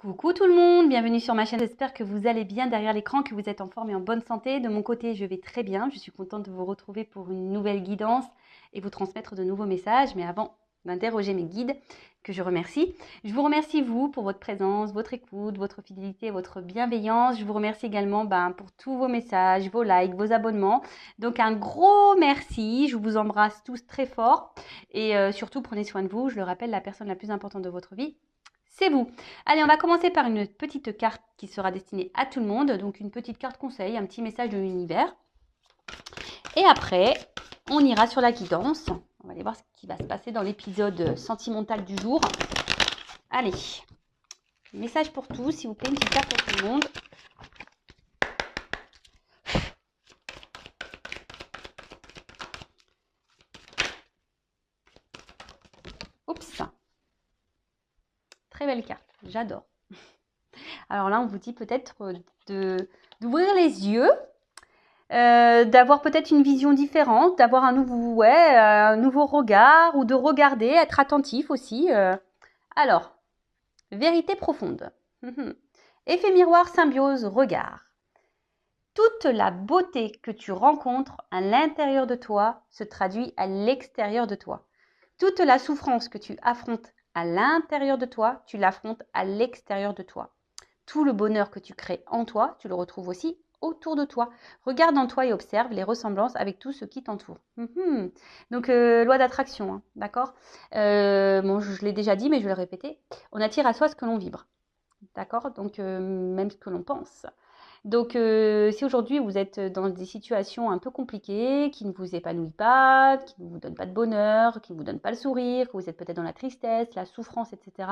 Coucou tout le monde, bienvenue sur ma chaîne. J'espère que vous allez bien derrière l'écran, que vous êtes en forme et en bonne santé. De mon côté, je vais très bien. Je suis contente de vous retrouver pour une nouvelle guidance et vous transmettre de nouveaux messages. Mais avant d'interroger mes guides, que je remercie, je vous remercie vous pour votre présence, votre écoute, votre fidélité, votre bienveillance. Je vous remercie également pour tous vos messages, vos likes, vos abonnements. Donc un gros merci, je vous embrasse tous très fort et surtout prenez soin de vous. Je le rappelle, la personne la plus importante de votre vie, c'est vous. Allez, on va commencer par une petite carte qui sera destinée à tout le monde. Donc une petite carte conseil, un petit message de l'univers. Et après, on ira sur la guidance. On va aller voir ce qui va se passer dans l'épisode sentimental du jour. Allez, message pour tous, s'il vous plaît, une petite carte pour tout le monde. Oups, très belle carte, j'adore. Alors là, on vous dit peut-être d'ouvrir les yeux, d'avoir peut-être une vision différente, d'avoir un nouveau regard ou de regarder, être attentif aussi. Alors, vérité profonde. Effet miroir, symbiose, regard. Toute la beauté que tu rencontres à l'intérieur de toi se traduit à l'extérieur de toi. Toute la souffrance que tu affrontes à l'intérieur de toi, tu l'affrontes à l'extérieur de toi. Tout le bonheur que tu crées en toi, tu le retrouves aussi autour de toi. Regarde en toi et observe les ressemblances avec tout ce qui t'entoure. Donc, loi d'attraction, hein, d'accord. Bon, je l'ai déjà dit, mais je vais le répéter. On attire à soi ce que l'on vibre, d'accord. Donc, même ce que l'on pense. Donc, si aujourd'hui vous êtes dans des situations un peu compliquées, qui ne vous épanouissent pas, qui ne vous donnent pas de bonheur, qui ne vous donnent pas le sourire, que vous êtes peut-être dans la tristesse, la souffrance, etc.,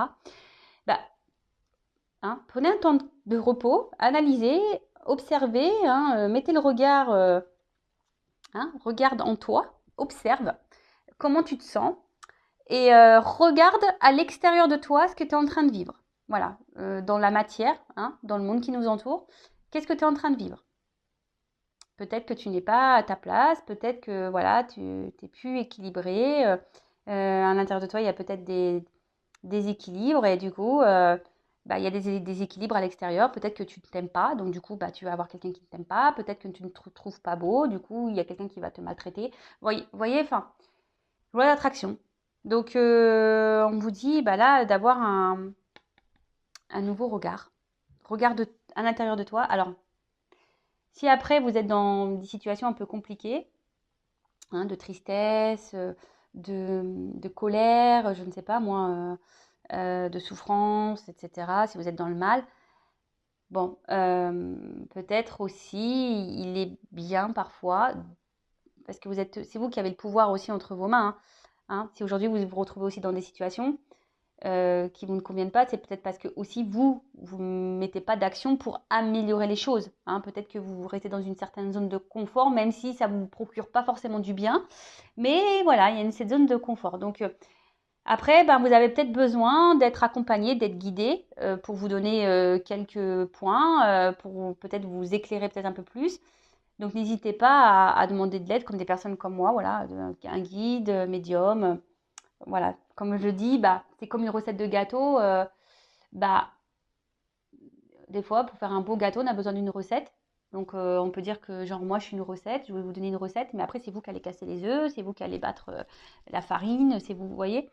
prenez un temps de repos, analysez, observez, mettez le regard, regarde en toi, observe comment tu te sens et regarde à l'extérieur de toi ce que tu es en train de vivre. Voilà, dans la matière, dans le monde qui nous entoure, qu'est-ce que tu es en train de vivre? Peut-être que tu n'es pas à ta place, peut-être que voilà, tu n'es plus équilibré. À l'intérieur de toi, il y a peut-être des déséquilibres et du coup, il y a des déséquilibres à l'extérieur. Peut-être que tu ne t'aimes pas, donc du coup, tu vas avoir quelqu'un qui ne t'aime pas. Peut-être que tu ne te trouves pas beau, du coup, il y a quelqu'un qui va te maltraiter. Voyez, enfin, loi d'attraction. Donc, on vous dit là d'avoir un nouveau regard. Regarde à l'intérieur de toi. Alors, si après vous êtes dans des situations un peu compliquées, de tristesse, de colère, je ne sais pas moi, de souffrance, etc., si vous êtes dans le mal, bon, peut-être aussi, il est bien parfois, parce que c'est vous qui avez le pouvoir aussi entre vos mains. Si aujourd'hui vous vous retrouvez aussi dans des situations qui vous ne conviennent pas, c'est peut-être parce que aussi vous ne mettez pas d'action pour améliorer les choses. Peut-être que vous restez dans une certaine zone de confort, même si ça ne vous procure pas forcément du bien. Mais voilà, il y a cette zone de confort. Donc après, vous avez peut-être besoin d'être accompagné, d'être guidé pour vous donner quelques points, pour peut-être vous éclairer peut-être un peu plus. Donc n'hésitez pas à demander de l'aide comme des personnes comme moi, voilà, un guide, médium. Voilà, comme je dis, c'est comme une recette de gâteau. Des fois, pour faire un beau gâteau, on a besoin d'une recette. Donc, on peut dire que, genre, moi, je suis une recette, je vais vous donner une recette, mais après, c'est vous qui allez casser les œufs, c'est vous qui allez battre la farine, c'est vous voyez.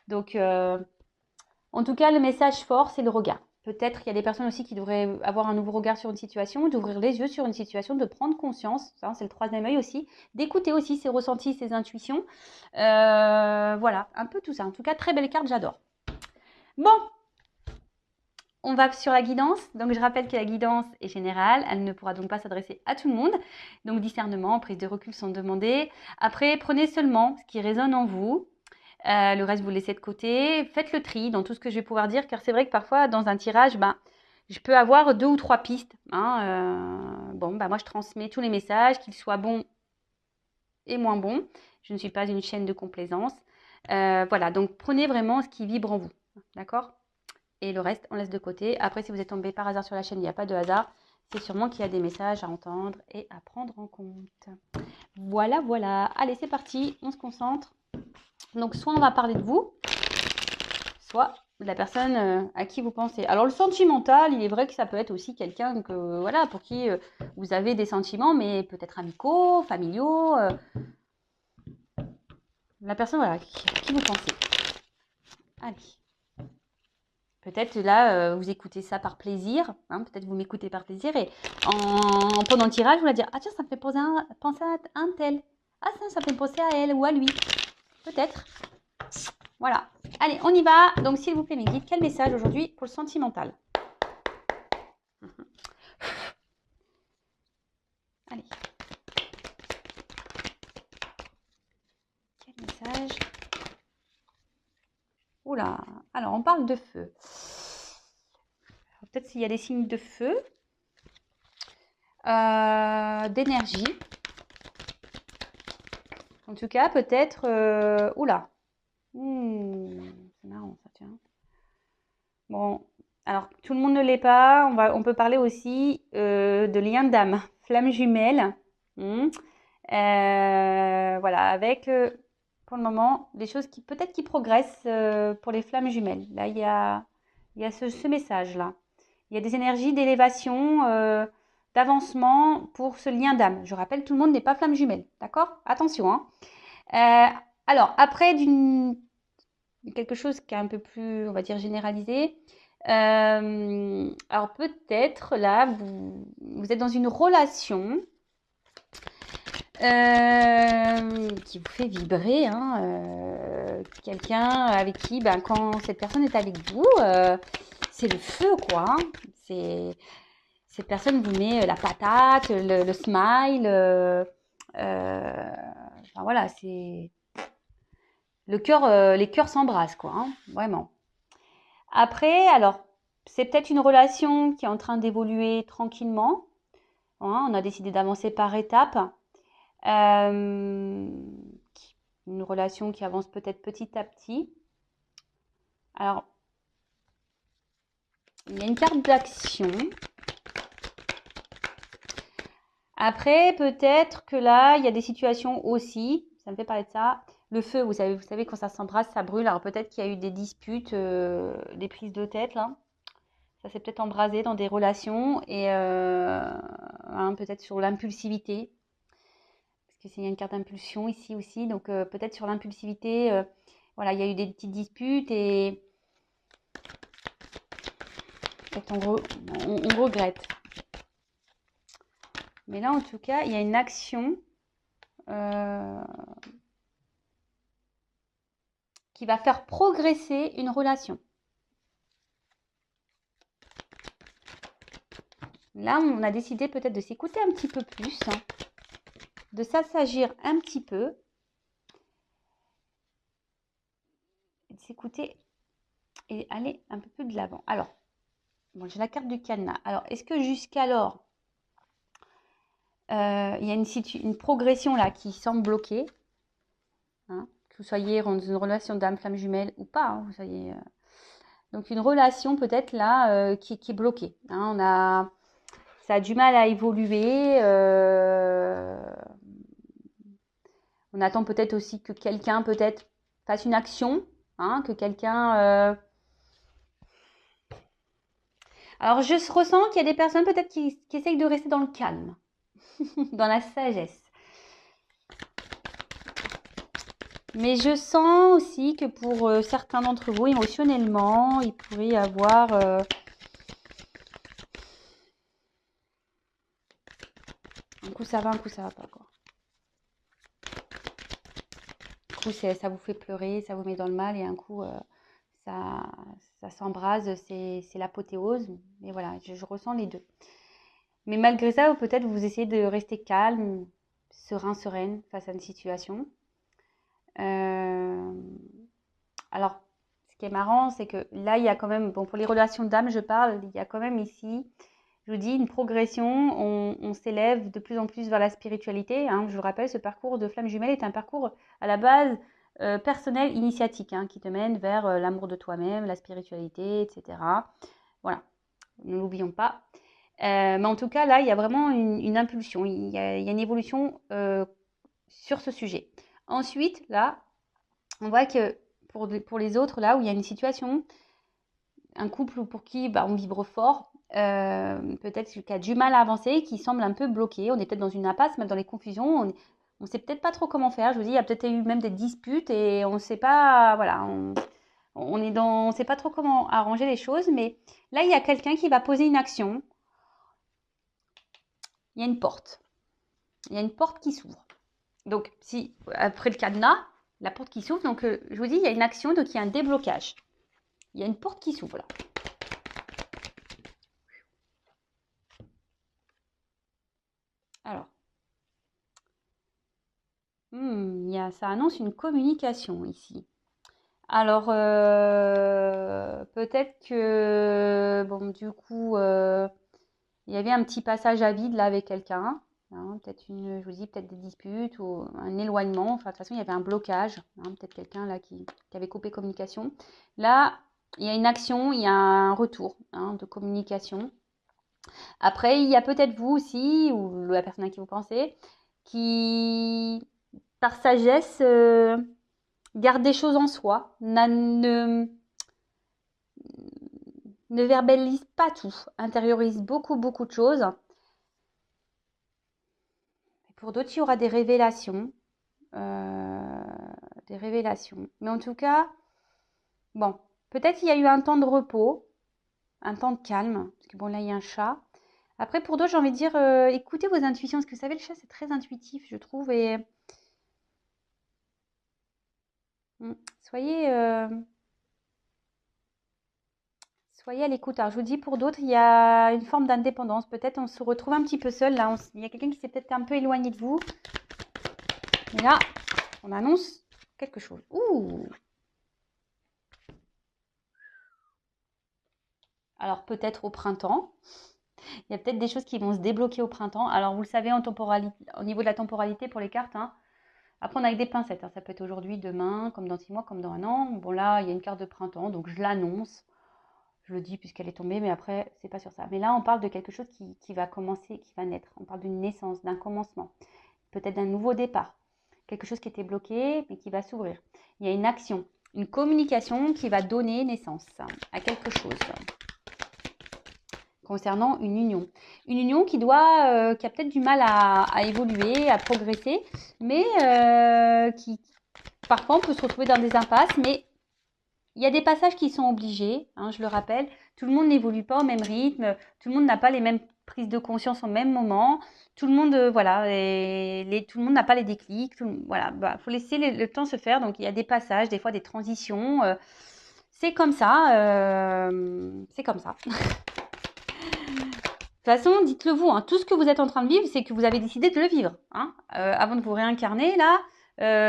Donc, en tout cas, le message fort, c'est le regard. Peut-être qu'il y a des personnes aussi qui devraient avoir un nouveau regard sur une situation, d'ouvrir les yeux sur une situation, de prendre conscience, ça, c'est le troisième œil aussi, d'écouter aussi ses ressentis, ses intuitions. Voilà, un peu tout ça. En tout cas, très belle carte, j'adore. Bon, on va sur la guidance. Donc, je rappelle que la guidance est générale. Elle ne pourra donc pas s'adresser à tout le monde. Donc, discernement, prise de recul sont demandées. Après, prenez seulement ce qui résonne en vous. Le reste, vous laissez de côté. Faites le tri dans tout ce que je vais pouvoir dire, car c'est vrai que parfois, dans un tirage, je peux avoir 2 ou 3 pistes. Moi, je transmets tous les messages, qu'ils soient bons et moins bons. Je ne suis pas une chaîne de complaisance. Voilà, donc prenez vraiment ce qui vibre en vous. D'accord ? Et le reste, on laisse de côté. Après, si vous êtes tombé par hasard sur la chaîne, il n'y a pas de hasard. C'est sûrement qu'il y a des messages à entendre et à prendre en compte. Voilà, voilà. Allez, c'est parti. On se concentre. Donc, soit on va parler de vous, soit la personne à qui vous pensez. Alors le sentimental, il est vrai que ça peut être aussi quelqu'un que voilà pour qui vous avez des sentiments, mais peut-être amicaux, familiaux. La personne voilà, à qui vous pensez. Allez. Peut-être là, vous écoutez ça par plaisir, hein, peut-être vous m'écoutez par plaisir et pendant le tirage, vous allez dire ah tiens, ça me fait penser à un tel. Ah ça me fait penser à elle ou à lui. Peut-être. Voilà. Allez, on y va. Donc s'il vous plaît, mes guides, quel message aujourd'hui pour le sentimental? Allez. Quel message? Oula. Alors on parle de feu. Peut-être s'il y a des signes de feu, d'énergie. En tout cas, peut-être. Oula. C'est marrant ça, tiens. Bon, alors tout le monde ne l'est pas. On peut parler aussi de lien d'âme, flamme jumelle. Voilà, avec pour le moment des choses qui peut-être qui progressent pour les flammes jumelles. Là, il y a ce message-là. Il y a des énergies d'élévation, d'avancement pour ce lien d'âme. Je rappelle, tout le monde n'est pas flamme jumelle, d'accord? Attention, hein. Alors, après quelque chose qui est un peu plus, on va dire, généralisé. Alors peut-être là, vous êtes dans une relation qui vous fait vibrer, hein, quelqu'un avec qui, ben, quand cette personne est avec vous, c'est le feu, quoi. Hein. Cette personne vous met la patate, le smile. Enfin, voilà, c'est le cœur, les cœurs s'embrassent, quoi. Hein, vraiment. Après, alors, c'est peut-être une relation qui est en train d'évoluer tranquillement. Hein, on a décidé d'avancer par étapes. Une relation qui avance peut-être petit à petit. Alors, il y a une carte d'action. Après, peut-être que là, il y a des situations aussi, ça me fait parler de ça. Le feu, vous savez quand ça s'embrasse, ça brûle. Alors peut-être qu'il y a eu des disputes, des prises de tête là. Ça s'est peut-être embrasé dans des relations et hein, peut-être sur l'impulsivité. Parce que c'est une carte d'impulsion ici aussi. Donc peut-être sur l'impulsivité, voilà, il y a eu des petites disputes et peut-être on regrette. Mais là, en tout cas, il y a une action qui va faire progresser une relation. Là, on a décidé peut-être de s'écouter un petit peu plus, hein, de s'assagir un petit peu, de s'écouter et aller un peu plus de l'avant. Alors, bon, j'ai la carte du cadenas. Alors, est-ce que jusqu'alors, il y a une progression là qui semble bloquée, hein, que vous soyez dans une relation d'âme, flamme jumelle ou pas, hein, vous soyez, donc une relation peut-être là qui est bloquée. Hein, ça a du mal à évoluer. On attend peut-être aussi que quelqu'un peut-être fasse une action, hein, que quelqu'un. Alors je ressens qu'il y a des personnes peut-être qui essayent de rester dans le calme, dans la sagesse. Mais je sens aussi que pour certains d'entre vous, émotionnellement, il pourrait y avoir un coup ça va pas, quoi. Un coup ça vous fait pleurer, ça vous met dans le mal et un coup ça s'embrase, c'est l'apothéose. Mais voilà, je ressens les deux. Mais malgré ça, peut-être vous essayez de rester calme, sereine face à une situation. Alors, ce qui est marrant, c'est que là, il y a quand même, bon, pour les relations d'âme, je parle, il y a quand même ici, je vous dis, une progression. On s'élève de plus en plus vers la spiritualité. Hein. Je vous rappelle, ce parcours de flamme jumelle est un parcours à la base personnel, initiatique, hein, qui te mène vers l'amour de toi-même, la spiritualité, etc. Voilà, ne l'oublions pas. Mais en tout cas, là, il y a vraiment une impulsion, il y a une évolution sur ce sujet. Ensuite, là, on voit que pour les autres, là où il y a une situation, un couple pour qui on vibre fort, peut-être qui a du mal à avancer, qui semble un peu bloqué. On est peut-être dans une impasse, même dans les confusions. On ne sait peut-être pas trop comment faire. Je vous dis, il y a peut-être eu même des disputes et on ne sait pas, voilà, on sait pas trop comment arranger les choses. Mais là, il y a quelqu'un qui va poser une action. Il y a une porte. Il y a une porte qui s'ouvre. Donc, si après le cadenas, la porte qui s'ouvre, donc je vous dis, il y a une action, donc il y a un déblocage. Il y a une porte qui s'ouvre là. Alors, ça annonce une communication ici. Alors, peut-être que, bon, du coup, il y avait un petit passage à vide là avec quelqu'un. Hein, peut-être je vous dis, peut-être des disputes ou un éloignement. Enfin, de toute façon, il y avait un blocage. Hein, peut-être quelqu'un là qui avait coupé communication. Là, il y a une action, il y a un retour de communication. Après, il y a peut-être vous aussi, ou la personne à qui vous pensez, qui, par sagesse, garde des choses en soi, ne verbalise pas tout, intériorise beaucoup, beaucoup de choses. Pour d'autres, il y aura des révélations. Des révélations. Mais en tout cas, bon, peut-être qu'il y a eu un temps de repos, un temps de calme, parce que bon, là, il y a un chat. Après, pour d'autres, j'ai envie de dire, écoutez vos intuitions, parce que vous savez, le chat, c'est très intuitif, je trouve, et soyez, soyez à l'écoute. Alors, je vous dis, pour d'autres, il y a une forme d'indépendance. Peut-être on se retrouve un petit peu seul, là. Il y a quelqu'un qui s'est peut-être un peu éloigné de vous. Et là, on annonce quelque chose. Ouh! Alors, peut-être au printemps. Il y a peut-être des choses qui vont se débloquer au printemps. Alors, vous le savez, au niveau de la temporalité pour les cartes, hein, à prendre avec des pincettes. Hein. Ça peut être aujourd'hui, demain, comme dans 6 mois, comme dans un an. Bon, là, il y a une carte de printemps, donc je l'annonce. Je le dis puisqu'elle est tombée, mais après, c'est pas sur ça. Mais là, on parle de quelque chose qui va commencer, qui va naître. On parle d'une naissance, d'un commencement, peut-être d'un nouveau départ. Quelque chose qui était bloqué, mais qui va s'ouvrir. Il y a une action, une communication qui va donner naissance à quelque chose concernant une union. Une union qui a peut-être du mal à évoluer, à progresser, mais qui, parfois, on peut se retrouver dans des impasses, mais il y a des passages qui sont obligés, hein, je le rappelle. Tout le monde n'évolue pas au même rythme, tout le monde n'a pas les mêmes prises de conscience au même moment. Tout le monde, voilà, tout le monde n'a pas les déclics. Voilà, faut laisser le temps se faire. Donc, il y a des passages, des fois des transitions. C'est comme ça. C'est comme ça. De toute façon, dites-le vous, hein, tout ce que vous êtes en train de vivre, c'est que vous avez décidé de le vivre. Hein. Avant de vous réincarner, là,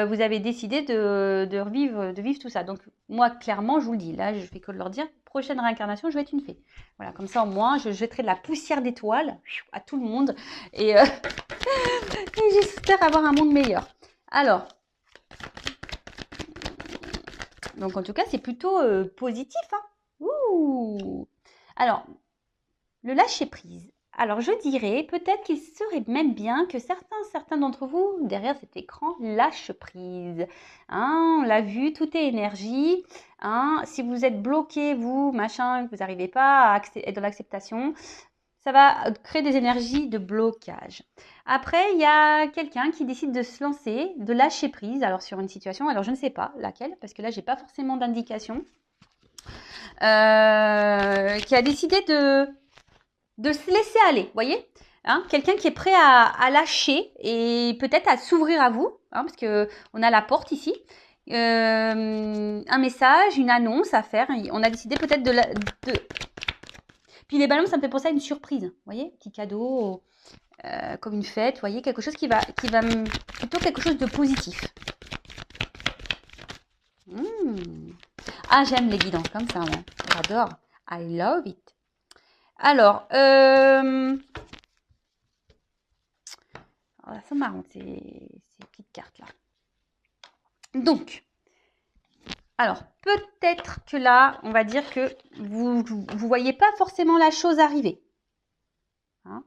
vous avez décidé de vivre tout ça. Donc, moi, clairement, je vous le dis, là, je fais que de leur dire, prochaine réincarnation, je vais être une fée. Voilà, comme ça, au moins, je jetterai de la poussière d'étoiles à tout le monde. Et, et j'espère avoir un monde meilleur. Alors, donc en tout cas, c'est plutôt positif. Hein. Ouh. Alors, le lâcher-prise. Alors, je dirais peut-être qu'il serait même bien que certains d'entre vous, derrière cet écran, lâchent prise. Hein, on l'a vu, tout est énergie. Hein, si vous êtes bloqué, vous, machin, que vous n'arrivez pas à être dans l'acceptation, ça va créer des énergies de blocage. Après, il y a quelqu'un qui décide de se lancer, de lâcher prise, alors sur une situation, alors je ne sais pas laquelle, parce que là, j'ai pas forcément d'indication, qui a décidé de se laisser aller, voyez, hein, quelqu'un qui est prêt à lâcher et peut-être à s'ouvrir à vous, hein, parce que on a la porte ici, un message, une annonce à faire. On a décidé peut-être Puis les ballons, ça me fait penser à une surprise, vous voyez, petit cadeau, comme une fête, vous voyez, quelque chose qui va plutôt quelque chose de positif. Ah, j'aime les guidances comme ça, moi. J'adore. I love it. Alors, c'est marrant ces petites cartes-là. Donc, alors, peut-être que là, on va dire que vous ne voyez pas forcément la chose arriver. Hein.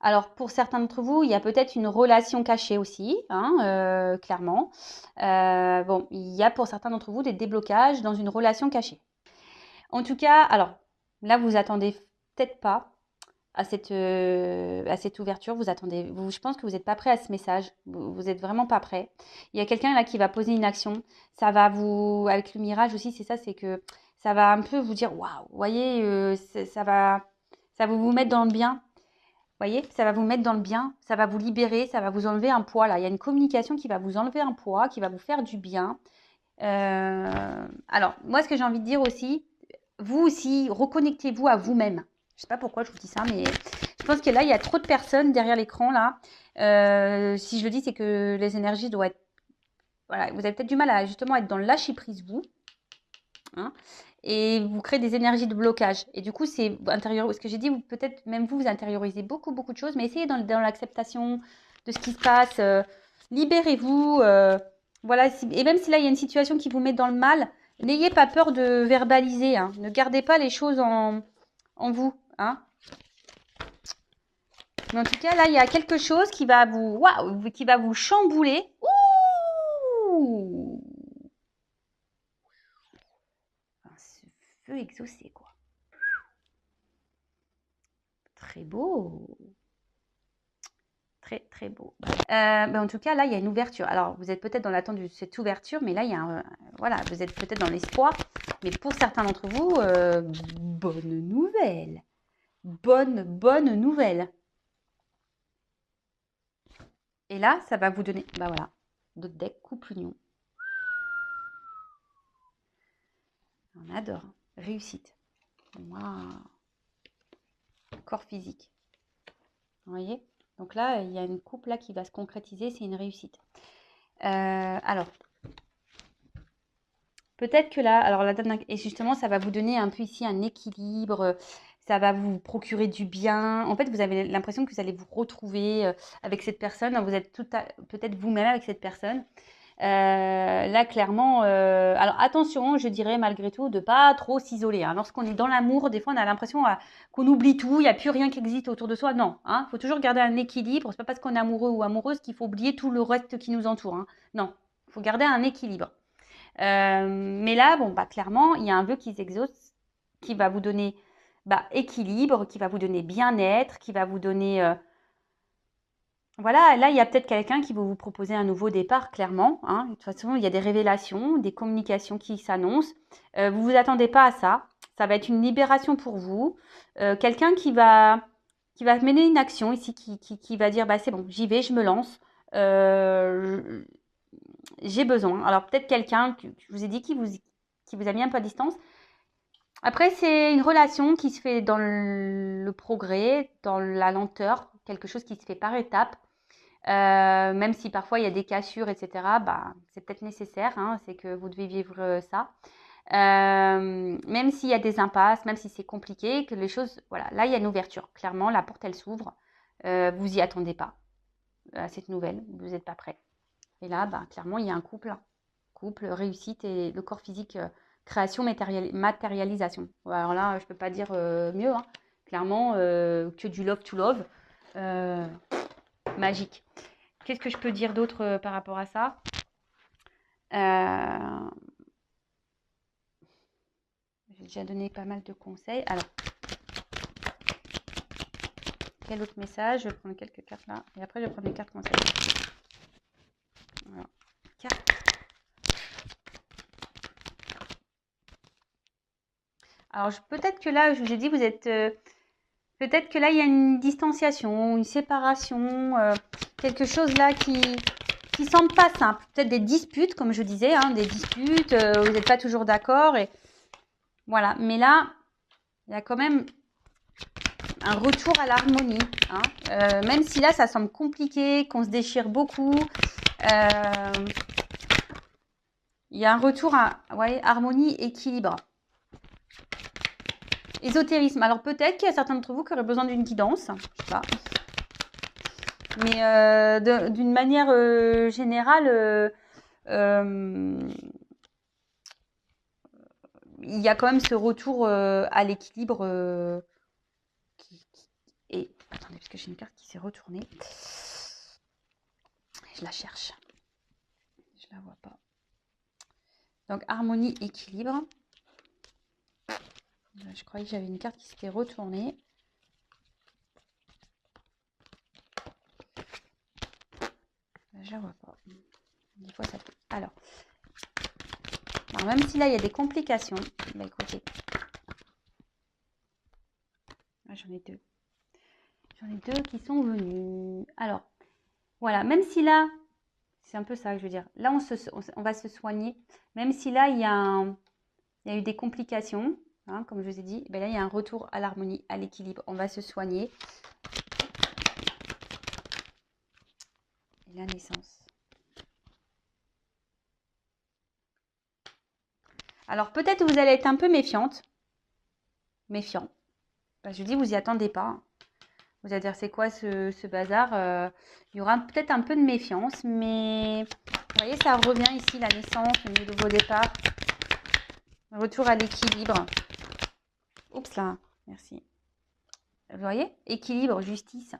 Alors, pour certains d'entre vous, il y a peut-être une relation cachée aussi, hein, clairement. Bon, il y a pour certains d'entre vous des déblocages dans une relation cachée. En tout cas, alors là, vous attendez peut-être pas à cette ouverture. Vous attendez, je pense que vous n'êtes pas prêt à ce message. Vous êtes vraiment pas prêt. Il y a quelqu'un là qui va poser une action. Ça va vous, avec le mirage aussi, c'est ça, c'est que ça va un peu vous dire, waouh, vous voyez, ça va vous mettre dans le bien. Vous voyez, ça va vous mettre dans le bien, ça va vous libérer, ça va vous enlever un poids là. Il y a une communication qui va vous enlever un poids, qui va vous faire du bien. Alors, moi, ce que j'ai envie de dire aussi, vous aussi, reconnectez-vous à vous-même. Je sais pas pourquoi je vous dis ça, mais je pense que là, il y a trop de personnes derrière l'écran là. Si je le dis, c'est que les énergies doivent être. Voilà, vous avez peut-être du mal à justement être dans le lâcher prise, vous. Hein, et vous créez des énergies de blocage. Et du coup, c'est intérieur. Ce que j'ai dit, peut-être même vous intériorisez beaucoup, beaucoup de choses, mais essayez dans l'acceptation de ce qui se passe. Libérez-vous. Voilà. Et même si là, il y a une situation qui vous met dans le mal, n'ayez pas peur de verbaliser. Hein. Ne gardez pas les choses en vous. Hein. Mais en tout cas, là, il y a quelque chose qui va qui va vous chambouler. Ouh! Ce feu exaucé, quoi. Très beau. Très, très beau. En tout cas, là, il y a une ouverture. Alors, vous êtes peut-être dans l'attente de cette ouverture, mais là, il y a voilà, vous êtes peut-être dans l'espoir. Mais pour certains d'entre vous, bonne nouvelle. Bonne nouvelle. Et là, ça va vous donner, bah voilà, d'autres decks, couple union. On adore. Réussite. Waouh. Corps physique. Vous voyez? Donc là, il y a une couple là qui va se concrétiser, c'est une réussite. Alors, peut-être que là, alors la date et justement, ça va vous donner un peu ici un équilibre, ça va vous procurer du bien. En fait, vous avez l'impression que vous allez vous retrouver avec cette personne. Vous êtes peut-être vous-même avec cette personne. Là, clairement, alors attention, je dirais malgré tout de pas trop s'isoler. Hein. Lorsqu'on est dans l'amour, des fois, on a l'impression qu'on oublie tout, il n'y a plus rien qui existe autour de soi. Non, hein, faut toujours garder un équilibre. C'est pas parce qu'on est amoureux ou amoureuse qu'il faut oublier tout le reste qui nous entoure. Hein. Non, il faut garder un équilibre. Mais là, bon, bah, clairement, il y a un vœu qui s'exauce, qui va vous donner équilibre, qui va vous donner bien-être, qui va vous donner voilà, là, il y a peut-être quelqu'un qui va vous proposer un nouveau départ, clairement. Hein. De toute façon, il y a des révélations, des communications qui s'annoncent. Vous ne vous attendez pas à ça. Ça va être une libération pour vous. Quelqu'un qui va mener une action ici, qui va dire, bah, c'est bon, j'y vais, je me lance. Euh, j'ai besoin. Alors, peut-être quelqu'un, je vous ai dit, qui vous a mis un peu à distance. Après, c'est une relation qui se fait dans le progrès, dans la lenteur, quelque chose qui se fait par étapes. Même si parfois il y a des cassures, etc., bah, c'est peut-être nécessaire, hein, c'est que vous devez vivre ça. Même s'il y a des impasses, même si c'est compliqué, que les choses, voilà, là il y a une ouverture. Clairement, la porte elle s'ouvre. Vous y attendez pas à cette nouvelle, vous n'êtes pas prêt. Et là, bah, clairement, il y a un couple, réussite et le corps physique, création, matérialisation. Alors là, je peux pas dire mieux. Hein. Clairement, que du love to love, magique. Qu'est-ce que je peux dire d'autre par rapport à ça? J'ai déjà donné pas mal de conseils. Alors, quel autre message? Je vais prendre quelques cartes là. Et après, je vais prendre les cartes conseils. Voilà. Cartes. Alors, peut-être que là, je vous ai dit, vous êtes... peut-être que là, il y a une distanciation, une séparation, quelque chose là qui semble pas simple. Peut-être des disputes, comme je disais, hein, des disputes, vous n'êtes pas toujours d'accord. Et voilà. Mais là, il y a quand même un retour à l'harmonie. Hein. Même si là, ça semble compliqué, qu'on se déchire beaucoup. Il y a un retour à harmonie, équilibre. Ésotérisme. Alors peut-être qu'il y a certains d'entre vous qui auraient besoin d'une guidance. Je sais pas. Mais d'une manière générale, il y a quand même ce retour à l'équilibre et attendez, parce que j'ai une carte qui s'est retournée. Je la cherche. Je la vois pas. Donc harmonie, équilibre. Je croyais que j'avais une carte qui s'était retournée. Je la vois pas. Des fois, ça fait. Alors, même si là, il y a des complications. Bah, écoutez. J'en ai deux. J'en ai deux qui sont venus. Alors, voilà. Même si là, c'est un peu ça que je veux dire. Là, on va se soigner. Même si là, il y a eu des complications. Hein, comme je vous ai dit. Ben là, il y a un retour à l'harmonie, à l'équilibre. On va se soigner. Et la naissance. Alors, peut-être vous allez être un peu méfiante. Méfiant. Ben, je dis, vous y attendez pas. Vous allez dire, c'est quoi ce bazar? Il y aura peut-être un peu de méfiance, mais vous voyez, ça revient ici, la naissance, le nouveau départ. Retour à l'équilibre. Oups là, merci. Vous voyez? Équilibre, justice.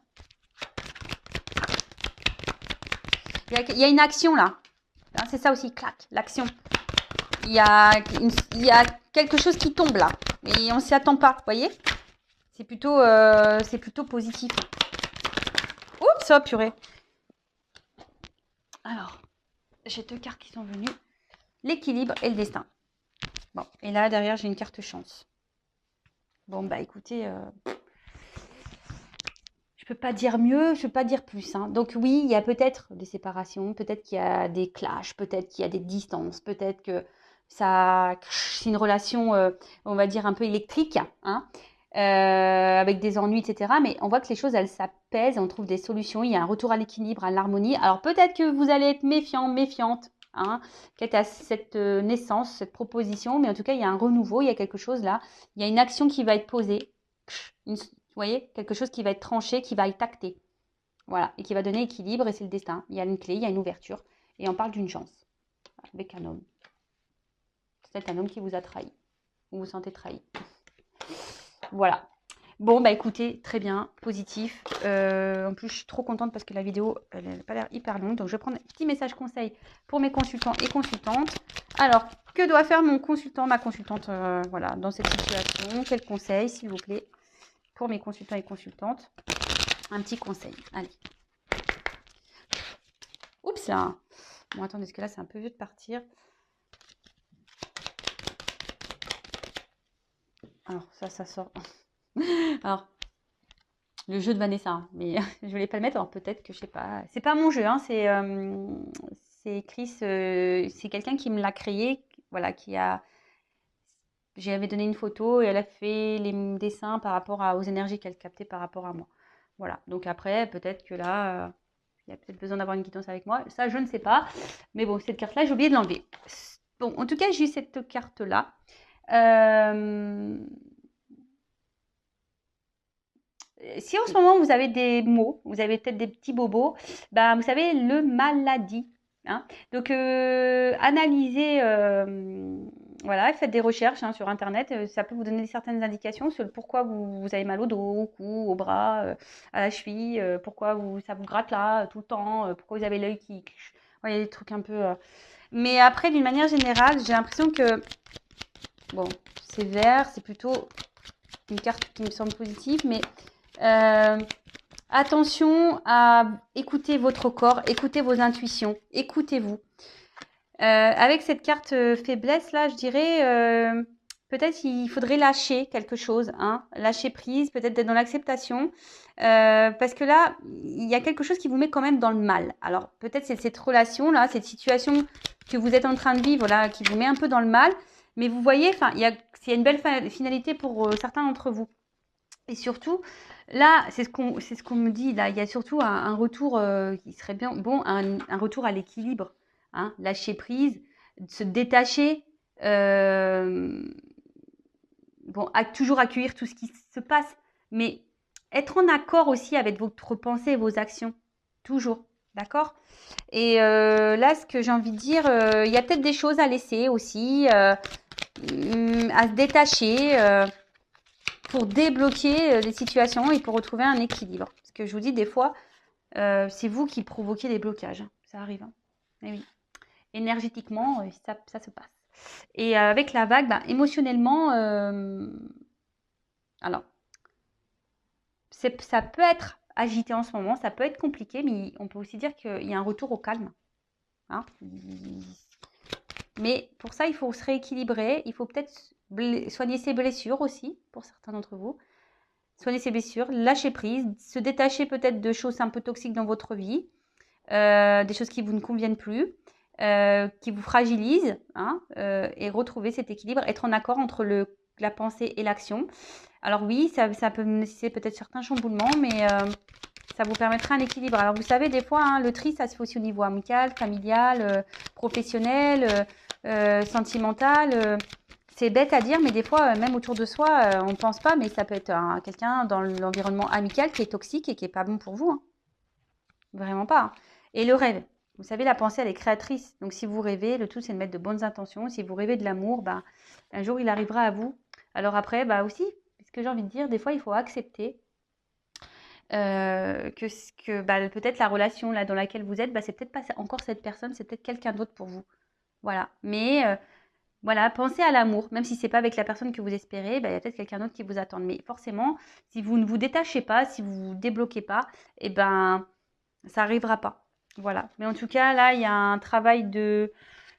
Il y a une action là. Hein, c'est ça aussi, clac, l'action. Il y a quelque chose qui tombe là. Et on s'y attend pas, vous voyez? C'est plutôt positif. Oups, oh purée. Alors, j'ai deux cartes qui sont venues. L'équilibre et le destin. Bon, et là, derrière, j'ai une carte chance. Bon, bah écoutez, je peux pas dire mieux, je peux pas dire plus. Hein. Donc oui, il y a peut-être des séparations, peut-être qu'il y a des clashs, peut-être qu'il y a des distances, peut-être que c'est une relation, on va dire, un peu électrique, hein, avec des ennuis, etc. Mais on voit que les choses, elles s'apaisent, on trouve des solutions, il y a un retour à l'équilibre, à l'harmonie. Alors peut-être que vous allez être méfiant, méfiante, hein, quant à cette naissance, cette proposition, mais en tout cas, il y a un renouveau, il y a quelque chose là, il y a une action qui va être posée, vous voyez, quelque chose qui va être tranché, qui va être acté, voilà, et qui va donner équilibre, et c'est le destin. Il y a une clé, il y a une ouverture, et on parle d'une chance, avec un homme. C'est un homme qui vous a trahi, vous vous sentez trahi. Voilà. Bon, bah écoutez, très bien, positif. En plus, je suis trop contente parce que la vidéo, elle n'a pas l'air hyper longue. Donc, je vais prendre un petit message conseil pour mes consultants et consultantes. Alors, que doit faire mon consultant, ma consultante, voilà, dans cette situation? Quel conseil, s'il vous plaît, pour mes consultants et consultantes? Un petit conseil, allez. Oups là. Bon, attendez, parce que là, c'est un peu vieux de partir. Alors, ça sort. Alors, le jeu de Vanessa, hein, mais je voulais pas le mettre. Alors peut-être que je sais pas. C'est pas mon jeu, hein, c'est Chris, c'est quelqu'un qui me l'a créé, voilà, j'avais donné une photo et elle a fait les dessins par rapport aux énergies qu'elle captait par rapport à moi. Voilà. Donc après, peut-être que là, il y a peut-être besoin d'avoir une guidance avec moi. Ça, je ne sais pas. Mais bon, cette carte-là, j'ai oublié de l'enlever. Bon, en tout cas, j'ai cette carte-là. Si en ce moment vous avez des maux, vous avez peut-être des petits bobos, ben, vous savez, le maladie. Hein. Donc, analysez, voilà, faites des recherches hein, sur Internet. Ça peut vous donner certaines indications sur pourquoi vous avez mal au dos, au cou, au bras, à la cheville, pourquoi ça vous gratte là tout le temps, pourquoi vous avez l'œil qui... Vous voyez, des trucs un peu... Mais après, d'une manière générale, j'ai l'impression que, bon, c'est vert, c'est plutôt une carte qui me semble positive, mais attention à écouter votre corps, écoutez vos intuitions, écoutez-vous. Avec cette carte faiblesse là, je dirais peut-être il faudrait lâcher quelque chose, hein, lâcher prise, peut-être d'être dans l'acceptation, parce que là il y a quelque chose qui vous met quand même dans le mal. Alors peut-être c'est cette relation là, cette situation que vous êtes en train de vivre là, qui vous met un peu dans le mal, mais vous voyez, enfin il y a une belle finalité pour certains d'entre vous. Et surtout, là, c'est ce qu'on me dit, là, il y a surtout un retour qui serait bien bon, un retour à l'équilibre, hein, lâcher prise, se détacher, bon, toujours accueillir tout ce qui se passe, mais être en accord aussi avec votre pensée et vos actions, toujours, d'accord? Et là, ce que j'ai envie de dire, il y a peut-être des choses à laisser aussi, à se détacher, pour débloquer des situations et pour retrouver un équilibre. Parce que je vous dis, des fois, c'est vous qui provoquez des blocages. Ça arrive. Hein. Mais oui. Énergétiquement, ça se passe. Et avec la vague, bah, émotionnellement, Alors, ça peut être agité en ce moment, ça peut être compliqué, mais on peut aussi dire qu'il y a un retour au calme. Hein. Mais pour ça, il faut se rééquilibrer. Il faut peut-être soigner ses blessures aussi, pour certains d'entre vous. Soigner ses blessures, lâcher prise, se détacher peut-être de choses un peu toxiques dans votre vie, des choses qui vous ne conviennent plus, qui vous fragilisent, hein, et retrouver cet équilibre, être en accord entre la pensée et l'action. Alors oui, ça peut nécessiter peut-être certains chamboulements, mais ça vous permettra un équilibre. Alors vous savez, des fois, hein, le tri, ça se fait aussi au niveau amical, familial, professionnel, sentimental. C'est bête à dire, mais des fois, même autour de soi, on ne pense pas, mais ça peut être quelqu'un dans l'environnement amical qui est toxique et qui n'est pas bon pour vous. Hein. Vraiment pas. Hein. Et le rêve. Vous savez, la pensée, elle est créatrice. Donc si vous rêvez, le tout, c'est de mettre de bonnes intentions. Si vous rêvez de l'amour, bah, un jour, il arrivera à vous. Alors après, bah aussi, ce que j'ai envie de dire, des fois, il faut accepter que bah, peut-être la relation là, dans laquelle vous êtes, bah, c'est peut-être pas encore cette personne, c'est peut-être quelqu'un d'autre pour vous. Voilà. Mais voilà, pensez à l'amour, même si c'est pas avec la personne que vous espérez, bah, il y a peut-être quelqu'un d'autre qui vous attend. Mais forcément, si vous ne vous détachez pas, si vous vous débloquez pas, eh ben, ça arrivera pas. Voilà. Mais en tout cas, là, il y a un travail de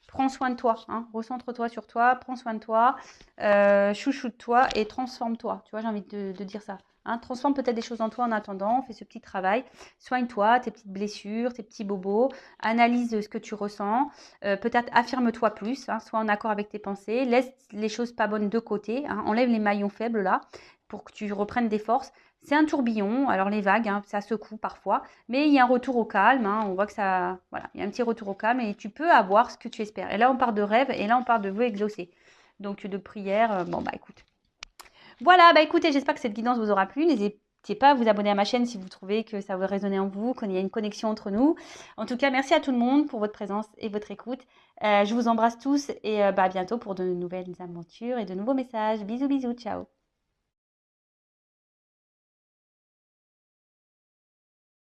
prends soin de toi, hein. Recentre-toi sur toi, prends soin de toi, chouchoute-toi et transforme-toi. Tu vois, j'ai envie de dire ça. Hein. Transforme peut-être des choses en toi en attendant, fais ce petit travail, soigne-toi, tes petites blessures, tes petits bobos, analyse ce que tu ressens, peut-être affirme-toi plus, hein, sois en accord avec tes pensées, laisse les choses pas bonnes de côté, hein, enlève les maillons faibles là pour que tu reprennes des forces. C'est un tourbillon, alors les vagues, hein, ça secoue parfois, mais il y a un retour au calme, hein, on voit que ça, voilà, il y a un petit retour au calme et tu peux avoir ce que tu espères. Et là, on parle de rêve et là, on parle de vœux exaucés. Donc, de prière, bon, bah écoute. Voilà, bah écoutez, j'espère que cette guidance vous aura plu. N'hésitez pas à vous abonner à ma chaîne si vous trouvez que ça veut résonner en vous, qu'il y a une connexion entre nous. En tout cas, merci à tout le monde pour votre présence et votre écoute. Je vous embrasse tous et bah, à bientôt pour de nouvelles aventures et de nouveaux messages. Bisous, bisous, ciao.